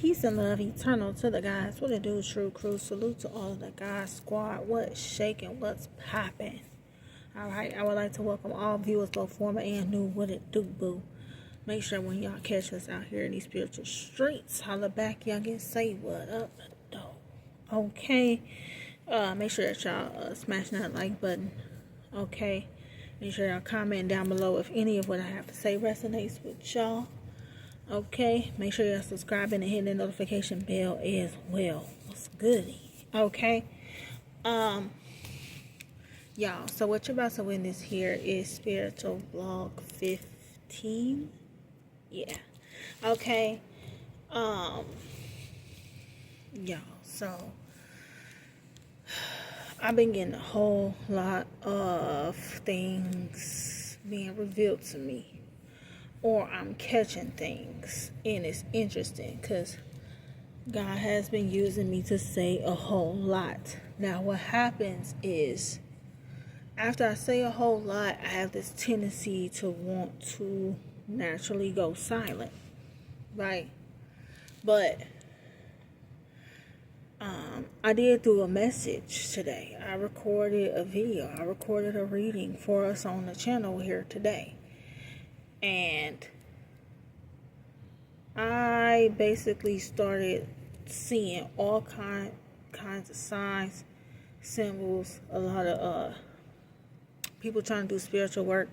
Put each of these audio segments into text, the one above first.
Peace and love eternal to the guys. What it do, True Crew. Salute to all of the guys squad. What's shaking? What's popping? Alright, I would like to welcome all viewers, both former and new. What it do, boo? Make sure when y'all catch us out here in these spiritual streets, holla back, young, and say what up, though. Okay. Make sure that y'all smashing that like button. Okay. Make sure y'all comment down below if any of what I have to say resonates with y'all. Okay, make sure you're subscribing and hitting the notification bell as well. What's goody? Okay. Y'all, so what you're about to witness here is Spiritual Vlog 15. Yeah. Okay. Y'all, so I've been getting a whole lot of things being revealed to me. Or I'm catching things, and it's interesting because God has been using me to say a whole lot. Now what happens is, after I say a whole lot, I have this tendency to want to naturally go silent, right? But I did do a message today. I recorded a video. I recorded a reading for us on the channel here today. And I basically started seeing all kinds of signs, symbols, a lot of people trying to do spiritual work.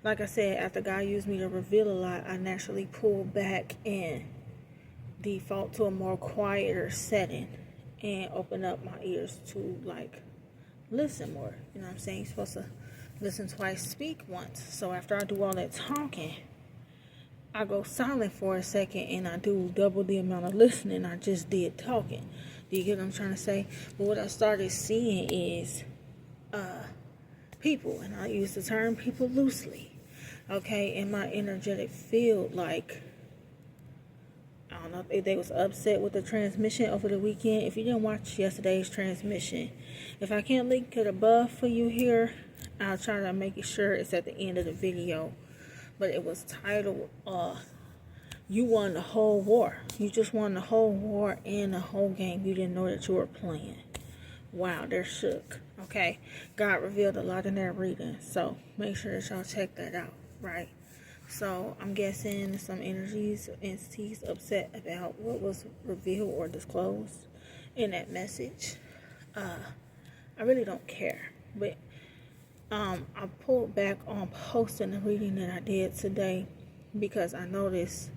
Like I said, after God used me to reveal a lot, I naturally pulled back and default to a more quieter setting and open up my ears to listen more. You know what I'm saying? You're supposed to listen twice, speak once. So after I do all that talking, I go silent for a second and I do double the amount of listening I just did talking. Do you get what I'm trying to say? But what I started seeing is people, and I use the term people loosely, okay, in my energetic field. Like, I don't know if they was upset with the transmission over the weekend. If you didn't watch yesterday's transmission, if I can't link it above for you here, I'll try to make it sure it's at the end of the video. But it was titled, You Won the Whole War. You just won the whole war and the whole game. You didn't know that you were playing. Wow, they're shook. Okay, God revealed a lot in that reading. So make sure that y'all check that out, right? So I'm guessing some entities upset about what was revealed or disclosed in that message. I really don't care. But I pulled back on posting the reading that I did today because I noticed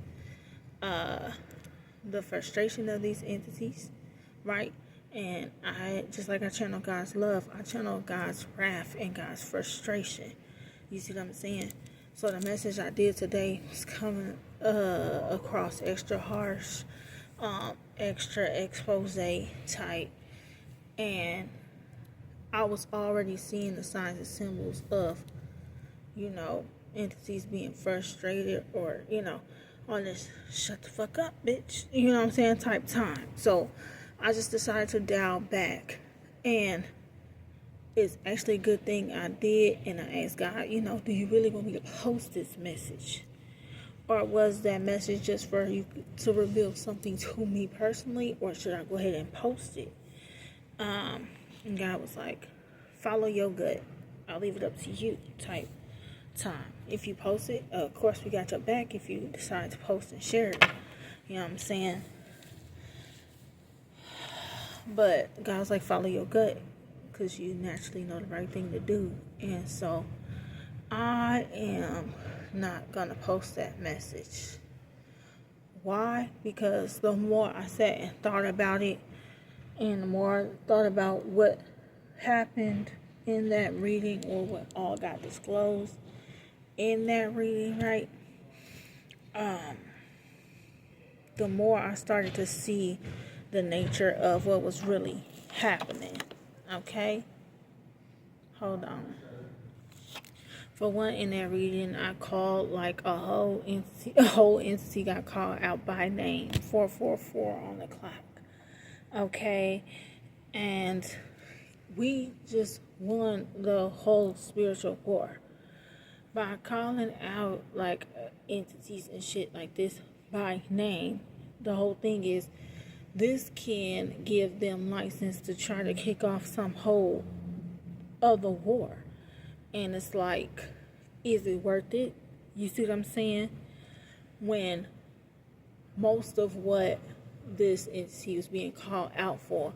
the frustration of these entities, right? And just like I channel God's love, I channel God's wrath and God's frustration. You see what I'm saying? So the message I did today was coming across extra harsh, extra expose type, and I was already seeing the signs and symbols of, entities being frustrated or, on this shut the fuck up, bitch, you know what I'm saying, type time. So I just decided to dial back, and it's actually a good thing I did. And I asked God, do you really want me to post this message? Or was that message just for you to reveal something to me personally? Or should I go ahead and post it? And God was like, follow your gut. I'll leave it up to you type time. If you post it, of course we got your back if you decide to post and share it. You know what I'm saying? But God was like, follow your gut, because you naturally know the right thing to do. And so I am not going to post that message. Why? Because the more I sat and thought about it, and the more I thought about what happened in that reading, or what all got disclosed in that reading, right? The more I started to see the nature of what was really happening. Okay? Hold on. For one, in that reading, I called a whole entity got called out by name. 444 on the clock. Okay? And we just won the whole spiritual war by calling out entities and shit like this by name. the whole thing is this can give them license to try to kick off some whole other war. And it's like, is it worth it? You see what I'm saying? When most of what this entity was being called out for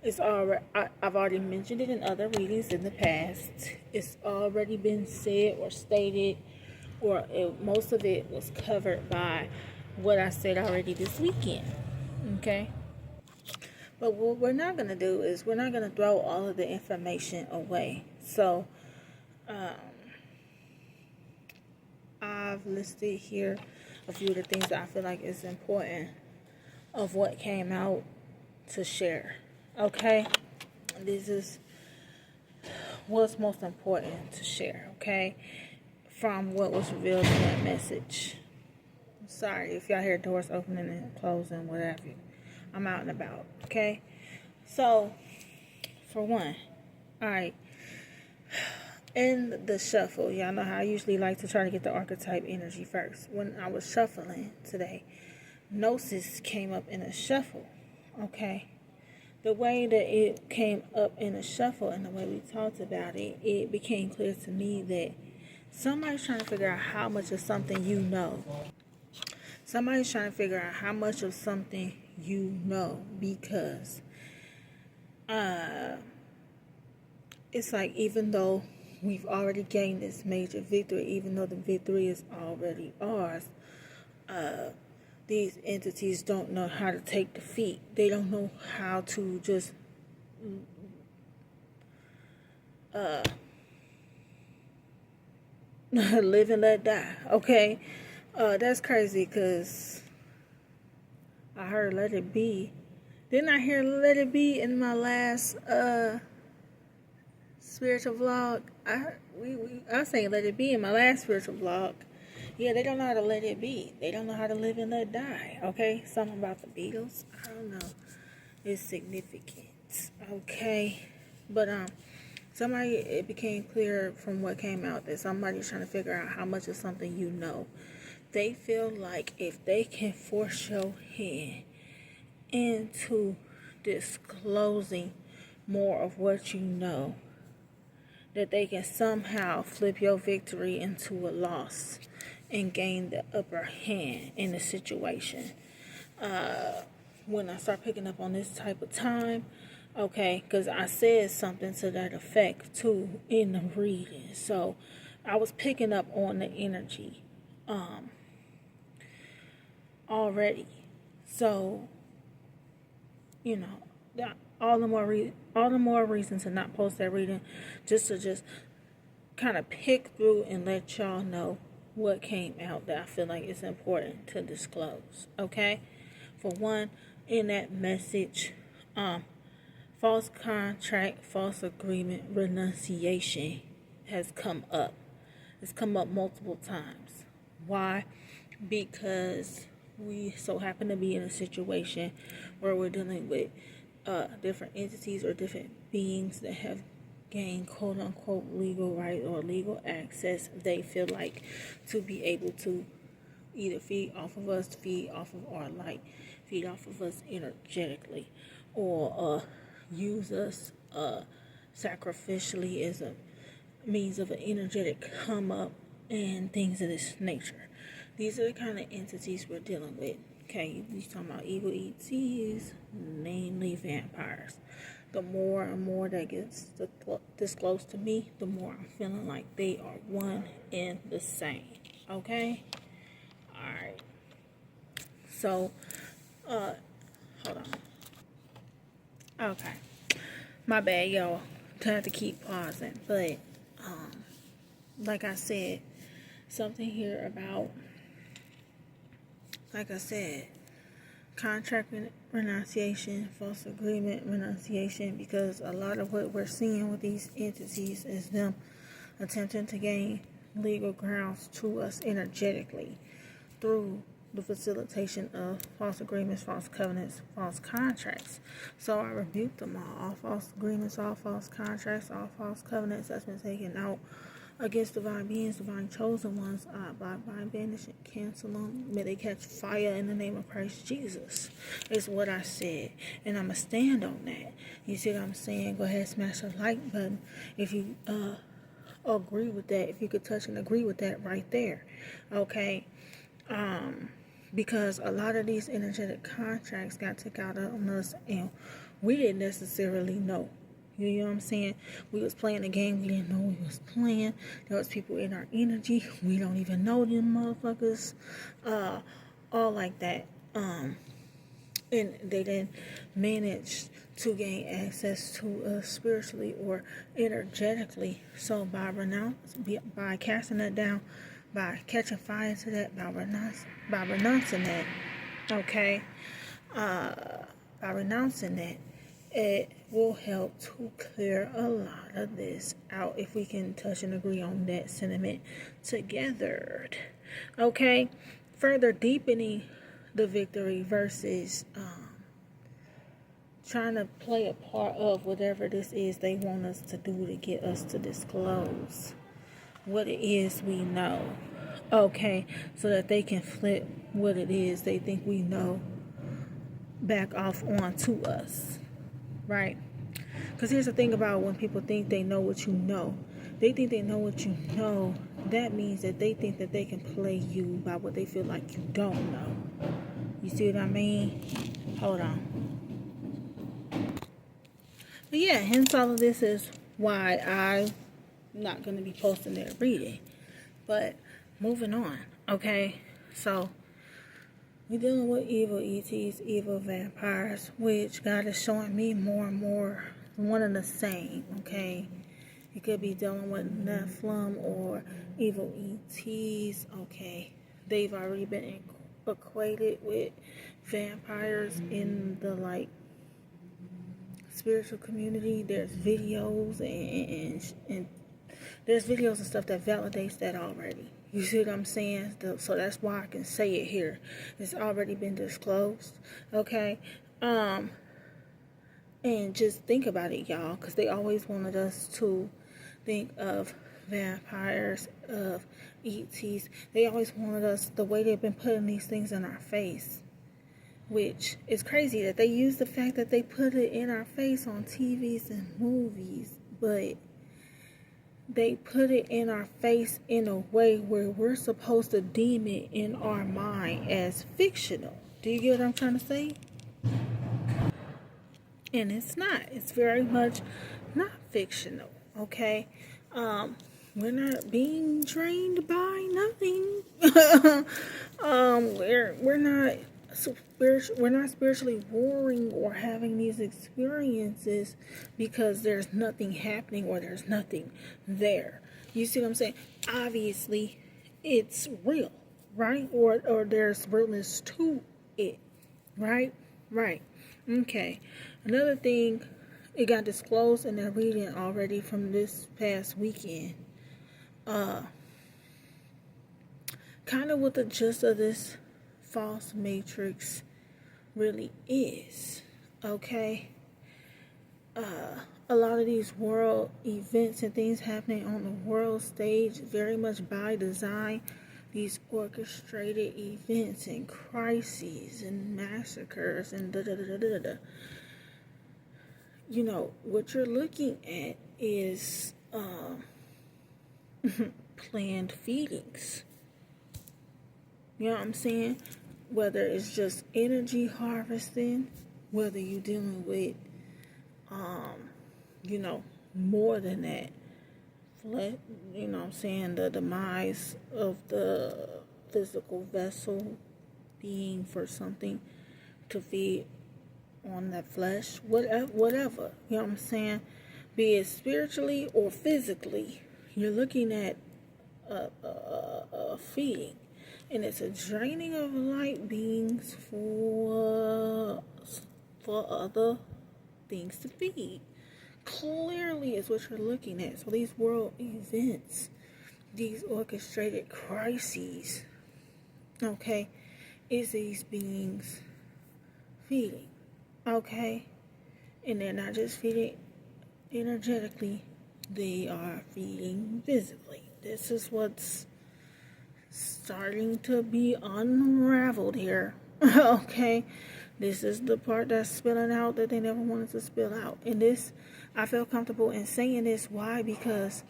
is already, I've already mentioned it in other readings in the past. It's already been said or stated, or most of it was covered by what I said already this weekend. Okay? But what we're not going to do is we're not going to throw all of the information away. So, I've listed here a few of the things that I feel like is important of what came out to share. Okay? This is what's most important to share, okay? From what was revealed in that message. I'm sorry if y'all hear doors opening and closing, whatever. I'm out and about, okay? So, for one, alright. In the shuffle, y'all know how I usually like to try to get the archetype energy first. When I was shuffling today, Gnosis came up in a shuffle, okay? The way that it came up in a shuffle and the way we talked about it, it became clear to me that somebody's trying to figure out how much of something you know. Somebody's trying to figure out how much of something you know, because it's like, even though we've already gained this major victory, even though the victory is already ours, these entities don't know how to take defeat. They don't know how to just live and let die. Okay? That's crazy, because I heard let it be. Didn't I hear let it be in my last spiritual vlog? I was saying let it be in my last spiritual vlog. Yeah, they don't know how to let it be. They don't know how to live and let die. Okay? Something about the Beatles, I don't know. It's significant. Okay? But it became clear from what came out that somebody's trying to figure out how much of something you know. They feel like if they can force your hand into disclosing more of what you know, that they can somehow flip your victory into a loss and gain the upper hand in the situation. When I start picking up on this type of time, okay, because I said something to that effect too in the reading, so I was picking up on the energy already. So, you know, all the more reason to not post that reading, just to kind of pick through and let y'all know what came out that I feel like is important to disclose. Okay? For one, in that message, false contract, false agreement, renunciation has come up. It's come up multiple times. Why? Because we so happen to be in a situation where we're dealing with different entities or different beings that have gained quote unquote legal right or legal access, they feel like, to be able to either feed off of us, feed off of our light, feed off of us energetically, or use us sacrificially as a means of an energetic come up and things of this nature. These are the kind of entities we're dealing with. Okay, you're talking about evil ETs, namely vampires. The more and more that gets this close to me, the more I'm feeling like they are one and the same. Okay? Alright. So, hold on. Okay. My bad, y'all. I have to keep pausing. But, like I said, something here about, like I said, contract renunciation, false agreement renunciation, because a lot of what we're seeing with these entities is them attempting to gain legal grounds to us energetically through the facilitation of false agreements, false covenants, false contracts. So I rebuked them all false agreements, all false contracts, all false covenants that's been taken out against divine beings, divine chosen ones, by banish and cancel them. May they catch fire in the name of Christ Jesus. Is what I said, and I'ma stand on that. You see what I'm saying? Go ahead, smash the like button if you agree with that. If you could touch and agree with that right there, okay? Because a lot of these energetic contracts got took out on us, and we didn't necessarily know. You know what I'm saying? We was playing a game we didn't know we was playing. There was people in our energy we don't even know them motherfuckers. All like that. And they didn't manage to gain access to us spiritually or energetically. So by casting that down, by catching fire to that, by renouncing that, okay, by renouncing that, it will help to clear a lot of this out if we can touch and agree on that sentiment together. Okay, further deepening the victory versus trying to play a part of whatever this is they want us to do to get us to disclose what it is we know. Okay, so that they can flip what it is they think we know back off onto us. Right? Because here's the thing about when people think they know what you know. They think they know what you know. That means that they think that they can play you by what they feel like you don't know. You see what I mean? Hold on. But yeah, hence all of this is why I'm not going to be posting that reading. But moving on, okay? So we're dealing with evil ETs, evil vampires, which God is showing me more and more one and the same, okay? You could be dealing with Nephilim or evil ETs, okay? They've already been equated with vampires in the, spiritual community. There's videos and there's videos and stuff that validates that already. You see what I'm saying? So that's why I can say it here. It's already been disclosed. Okay? And just think about it, y'all. Because they always wanted us to think of vampires, of ETs. They always wanted us, the way they've been putting these things in our face. Which is crazy that they use the fact that they put it in our face on TVs and movies. But they put it in our face in a way where we're supposed to deem it in our mind as fictional. Do you get what I'm trying to say? And it's not. It's very much not fictional, okay? We're not being trained by nothing. We're not spiritually warring or having these experiences because there's nothing happening or there's nothing there. You see what I'm saying? Obviously, it's real, right? Or there's realness to it, right? Right. Okay. Another thing, it got disclosed in that reading already from this past weekend. Kind of what the gist of this false matrix really is, okay? A lot of these world events and things happening on the world stage, very much by design, these orchestrated events and crises and massacres and da-da-da-da-da-da. You know, what you're looking at is planned feedings. You know what I'm saying? Whether it's just energy harvesting, whether you're dealing with, more than that. You know what I'm saying? The demise of the physical vessel being for something to feed on that flesh. Whatever. You know what I'm saying? Be it spiritually or physically. You're looking at a feeding. And it's a draining of light beings for other things to feed. Clearly is what you're looking at. So these world events, these orchestrated crises, okay, is these beings feeding, okay? And they're not just feeding energetically, they are feeding physically, This is what's starting to be unraveled here. Okay, this is the part that's spilling out that they never wanted to spill out. And this, I feel comfortable in saying this. Why? Because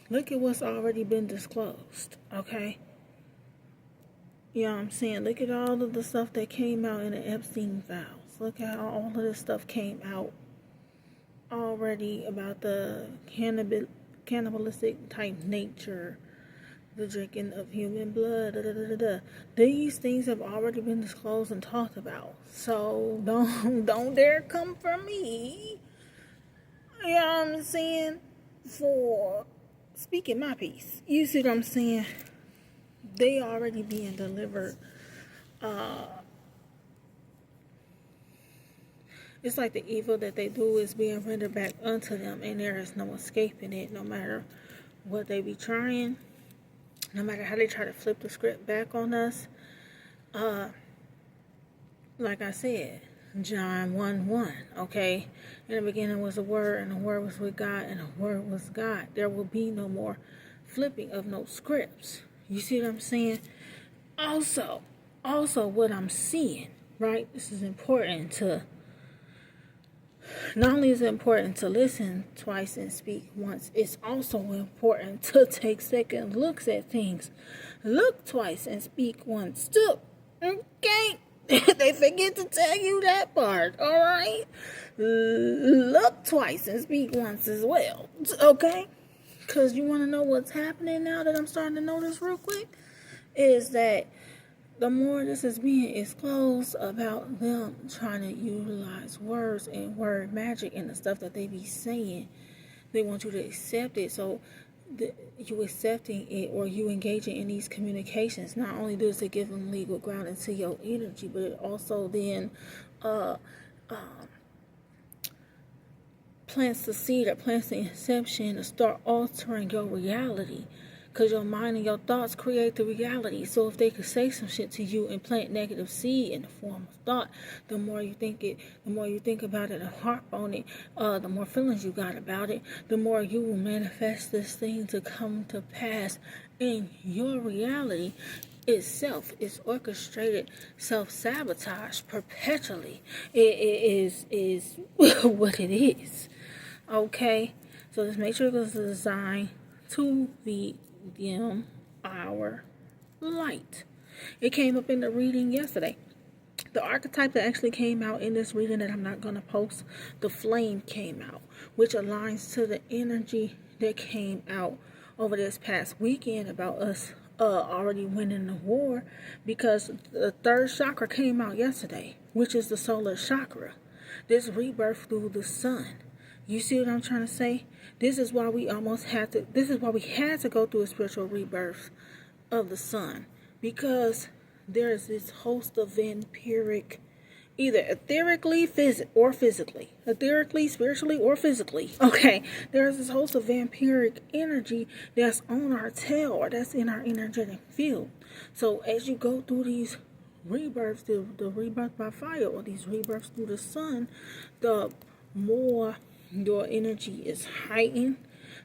look at what's already been disclosed. Okay, you know what I'm saying? Look at all of the stuff that came out in the Epstein files. Look at how all of this stuff came out already about the cannibalistic type nature, the drinking of human blood, These things have already been disclosed and talked about. So don't dare come for me. You know what I'm saying? For speaking my piece. You see what I'm saying? They already being delivered. It's like the evil that they do is being rendered back unto them, and there is no escaping it, no matter what they be trying. No matter how they try to flip the script back on us, like I said, John 1:1, okay? In the beginning was the Word, and the Word was with God, and the Word was God. There will be no more flipping of no scripts. You see what I'm saying? Also, what I'm seeing, right? This is important to, not only is it important to listen twice and speak once, it's also important to take second looks at things. Look twice and speak once too. Okay? They forget to tell you that part, alright? Look twice and speak once as well. Okay? Because you want to know what's happening now that I'm starting to notice real quick? Is that the more this is being exposed about them trying to utilize words and word magic and the stuff that they be saying, they want you to accept it. So you accepting it or you engaging in these communications, not only does it give them legal ground into your energy, but it also then plants the seed or plants the inception to start altering your reality. Because your mind and your thoughts create the reality. So if they could say some shit to you and plant negative seed in the form of thought, the more you think it, the more you think about it and harp on it, the more feelings you got about it, the more you will manifest this thing to come to pass in your reality itself. Is orchestrated self-sabotage perpetually. It is what it is. Okay? So this matrix is designed to be our light. It came up in the reading yesterday. The archetype that actually came out in this reading that I'm not going to post, the flame came out, which aligns to the energy that came out over this past weekend about us already winning the war, because the third chakra came out yesterday, which is the solar chakra. This rebirth through the sun. You see what I'm trying to say? This is why we had to go through a spiritual rebirth of the sun. Because there is this host of vampiric, either etherically or physically. Etherically, spiritually, or physically. Okay. There's this host of vampiric energy that's on our tail, or that's in our energetic field. So as you go through these rebirths, the rebirth by fire, or these rebirths through the sun, the more your energy is heightened,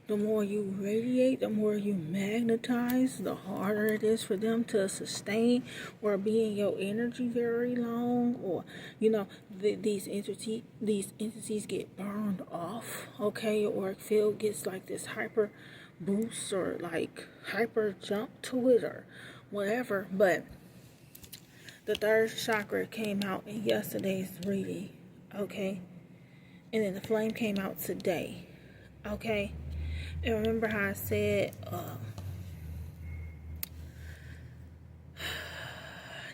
the more you radiate, the more you magnetize, the harder it is for them to sustain or be in your energy very long, or these entities get burned off, okay? Or field gets like this hyper boost or like hyper jump to it or whatever. But the third chakra came out in yesterday's reading, okay? And then the flame came out today. Okay? And remember how I said,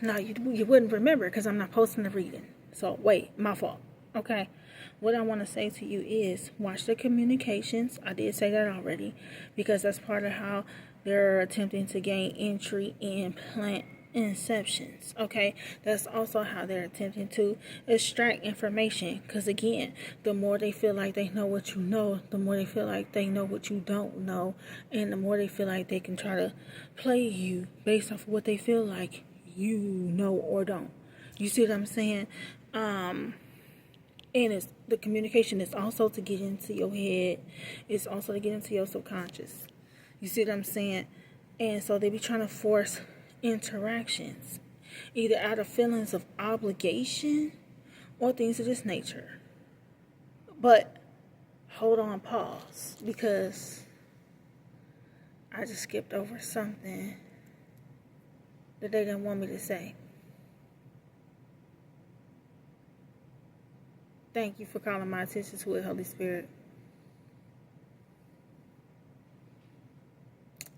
no, you wouldn't remember because I'm not posting the reading. So, wait, my fault. Okay? What I want to say to you is, watch the communications. I did say that already, because that's part of how they're attempting to gain entry and plant inceptions. Okay, that's also how they're attempting to extract information, because again, the more they feel like they know what you know, the more they feel like they know what you don't know, and the more they feel like they can try to play you based off of what they feel like you know or don't. You see what I'm saying? And it's the communication is also to get into your head. It's also to get into your subconscious. You see what I'm saying? And so they be trying to force interactions, either out of feelings of obligation or things of this nature. But hold on, pause, because I just skipped over something that they didn't want me to say. Thank you for calling my attention to it, Holy Spirit.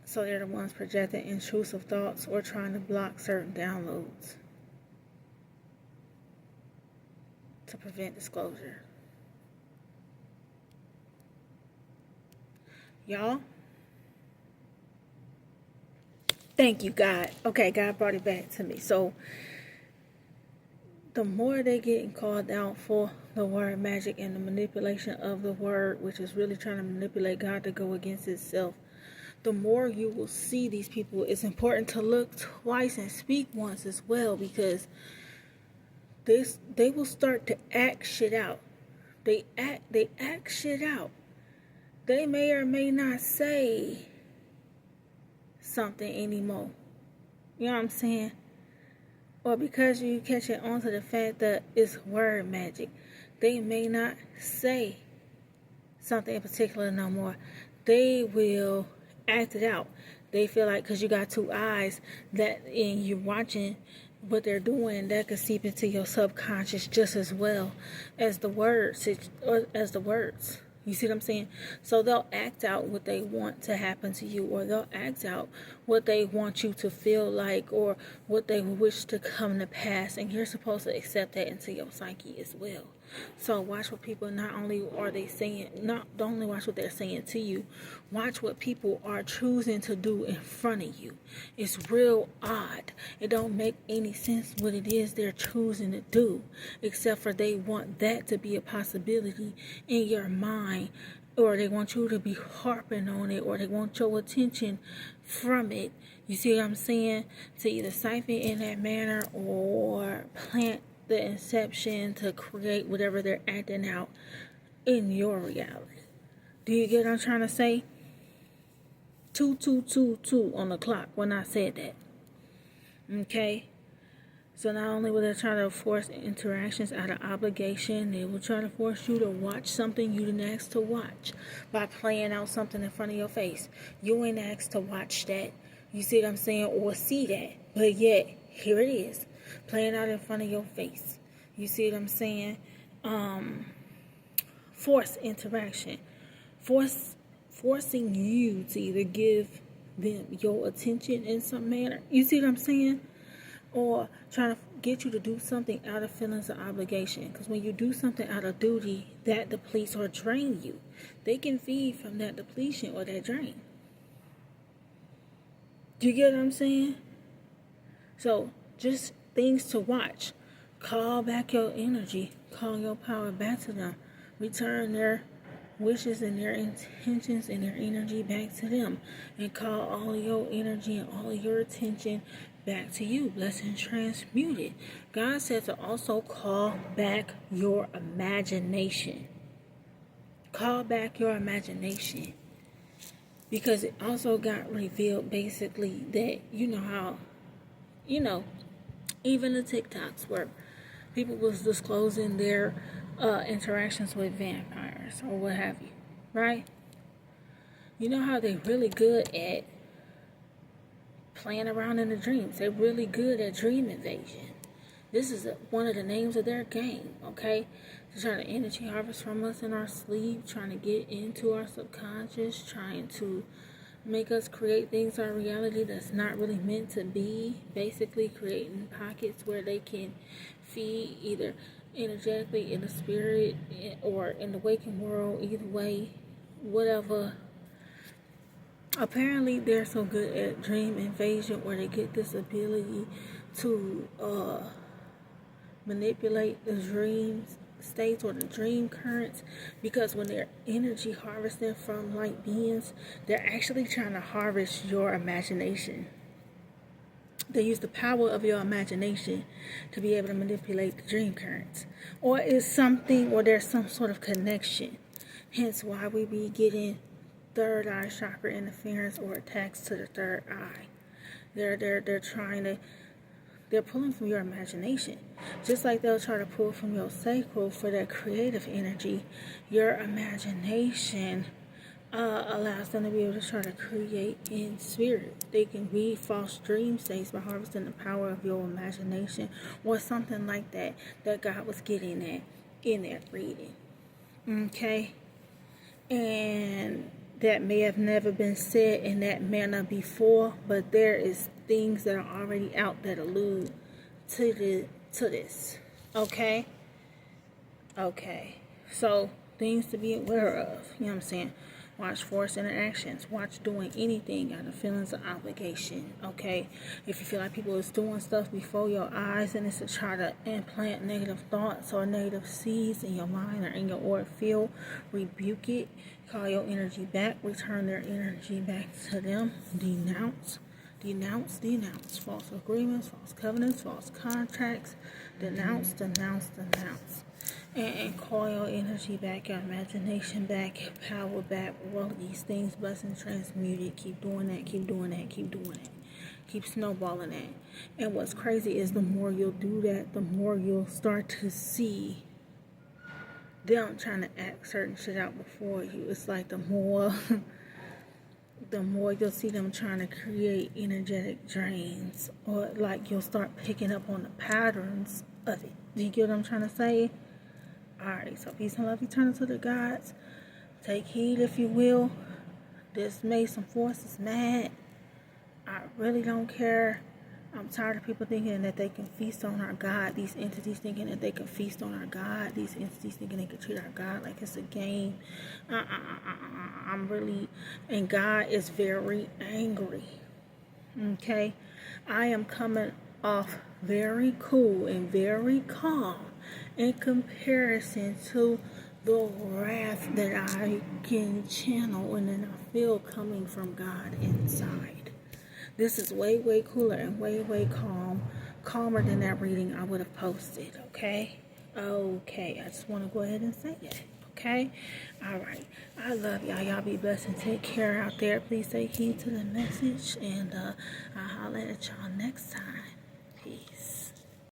So they're the ones projecting intrusive thoughts or trying to block certain downloads to prevent disclosure. Y'all, thank you, God. Okay, God brought it back to me. So the more they getting called out for the word magic and the manipulation of the word, which is really trying to manipulate God to go against itself, the more you will see these people. It's important to look twice and speak once as well, because they will start to act shit out. They act shit out. They may or may not say something anymore. You know what I'm saying? Or because you catch it on to the fact that it's word magic, they may not say something in particular no more. They will act it out. They feel like because you got two eyes, that and you're watching what they're doing, that could seep into your subconscious just as well as the words. You see what I'm saying? So they'll act out what they want to happen to you, or they'll act out what they want you to feel like, or what they wish to come to pass, and you're supposed to accept that into your psyche as well. So watch what people, not only are they saying, don't only watch what they're saying to you, watch what people are choosing to do in front of you. It's real odd. It don't make any sense what it is they're choosing to do, except for they want that to be a possibility in your mind, or they want you to be harping on it, or they want your attention from it. You see what I'm saying? To either siphon in that manner or plant the inception to create whatever they're acting out in your reality. Do you get what I'm trying to say? 2222 on the clock when I said that. Okay? So not only will they try to force interactions out of obligation, they will try to force you to watch something you didn't ask to watch by playing out something in front of your face. You ain't asked to watch that. You see what I'm saying? Or see that. But yet, here it is. Playing out in front of your face. You see what I'm saying? Force interaction. Forcing you to either give them your attention in some manner. You see what I'm saying? Or trying to get you to do something out of feelings of obligation. Because when you do something out of duty, that depletes or drains you. They can feed from that depletion or that drain. Do you get what I'm saying? So, just things to watch. Call back your energy. Call your power back to them. Return their wishes and their intentions and their energy back to them. And call all of your energy and all of your attention back to you. Blessing transmuted. God said to also call back your imagination. Call back your imagination. Because it also got revealed basically that, even the TikToks where people was disclosing their interactions with vampires or what have you, right? You know how they're really good at playing around in the dreams. They're really good at dream invasion. This is one of the names of their game, okay? They're trying to energy harvest from us in our sleep, trying to get into our subconscious, trying to make us create things our reality that's not really meant to be. Basically creating pockets where they can feed either energetically in the spirit or in the waking world, either way, whatever. Apparently they're so good at dream invasion where they get this ability to manipulate the dreams states or the dream currents, because when they're energy harvesting from light beings, they're actually trying to harvest your imagination. They use the power of your imagination to be able to manipulate the dream currents. Or it's something, or there's some sort of connection. Hence why we be getting third eye chakra interference or attacks to the third eye. They're trying to, they're pulling from your imagination. Just like they'll try to pull from your sacral for that creative energy, your imagination allows them to be able to try to create in spirit. They can read false dream states by harvesting the power of your imagination or something like that God was getting at in that reading. Okay? And that may have never been said in that manner before, but there is things that are already out that allude to this. Okay? Okay. So, things to be aware of. You know what I'm saying? Watch forced interactions. Watch doing anything out of feelings of obligation. Okay? If you feel like people is doing stuff before your eyes and it's to try to implant negative thoughts or negative seeds in your mind or in your aura field, rebuke it. Call your energy back. Return their energy back to them. Denounce. Denounce, denounce. False agreements, false covenants, false contracts. Denounce, denounce, denounce. And call your energy back, your imagination back, your power back, all of these things, blessings transmuted. Keep doing that, keep doing that, keep doing it. Keep snowballing that. And what's crazy is the more you'll do that, the more you'll start to see them trying to act certain shit out before you. It's like the more you'll see them trying to create energetic drains, or like you'll start picking up on the patterns of it. Do you get what I'm trying to say? Alright, so peace and love eternal to the gods. Take heed, if you will. This made some forces mad. I really don't care. I'm tired of people thinking that they can feast on our God. These entities thinking that they can feast on our God. These entities thinking they can treat our God like it's a game. I'm really, and God is very angry. Okay? I am coming off very cool and very calm in comparison to the wrath that I can channel and then I feel coming from God inside. This is way, way cooler and way, way calmer than that reading I would have posted, okay? Okay, I just want to go ahead and say that, okay? All right, I love y'all. Y'all be blessed and take care out there. Please take heed to the message, and I'll holler at y'all next time.